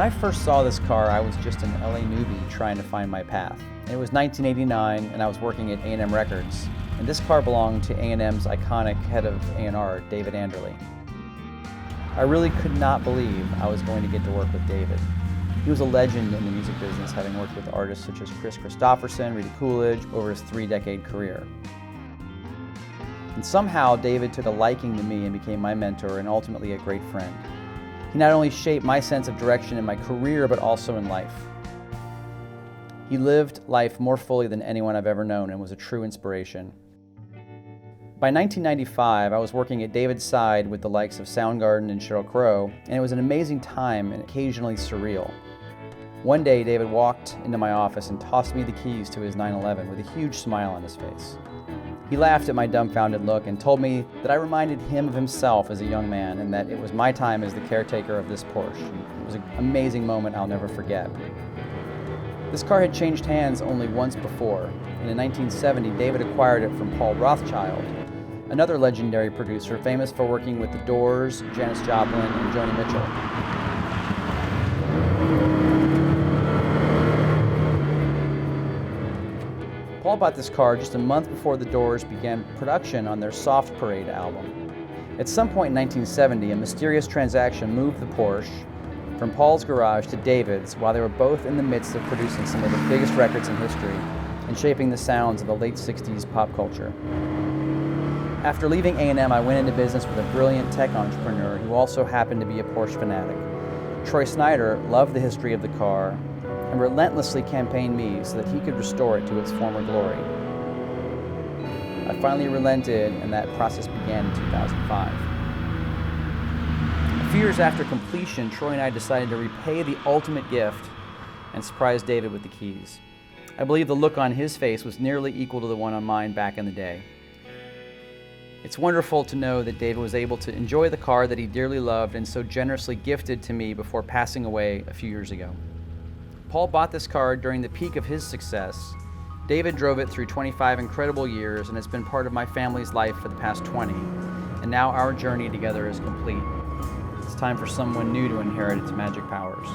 I first saw this car, I was just an LA newbie trying to find my path. It was 1989 and I was working at A&M Records, and this car belonged to A&M's iconic head of A&R, David Anderle. I really could not believe I was going to get to work with David. He was a legend in the music business, having worked with artists such as Chris Christopherson, Rita Coolidge, over his 3-decade career. And somehow David took a liking to me and became my mentor and ultimately a great friend. He not only shaped my sense of direction in my career, but also in life. He lived life more fully than anyone I've ever known and was a true inspiration. By 1995, I was working at David's side with the likes of Soundgarden and Sheryl Crow, and it was an amazing time and occasionally surreal. One day, David walked into my office and tossed me the keys to his 911 with a huge smile on his face. He laughed at my dumbfounded look and told me that I reminded him of himself as a young man and that it was my time as the caretaker of this Porsche. It was an amazing moment I'll never forget. This car had changed hands only once before, and in 1970, David acquired it from Paul Rothchild, another legendary producer famous for working with The Doors, Janis Joplin, and Joni Mitchell. Paul bought this car just a month before The Doors began production on their Soft Parade album. At some point in 1970, a mysterious transaction moved the Porsche from Paul's garage to David's while they were both in the midst of producing some of the biggest records in history and shaping the sounds of the late 60s pop culture. After leaving A&M, I went into business with a brilliant tech entrepreneur who also happened to be a Porsche fanatic. Troy Snyder loved the history of the car and relentlessly campaigned me so that he could restore it to its former glory. I finally relented, and that process began in 2005. A few years after completion, Troy and I decided to repay the ultimate gift and surprise David with the keys. I believe the look on his face was nearly equal to the one on mine back in the day. It's wonderful to know that David was able to enjoy the car that he dearly loved and so generously gifted to me before passing away a few years ago. Paul bought this car during the peak of his success. David drove it through 25 incredible years and has been part of my family's life for the past 20. And now our journey together is complete. It's time for someone new to inherit its magic powers.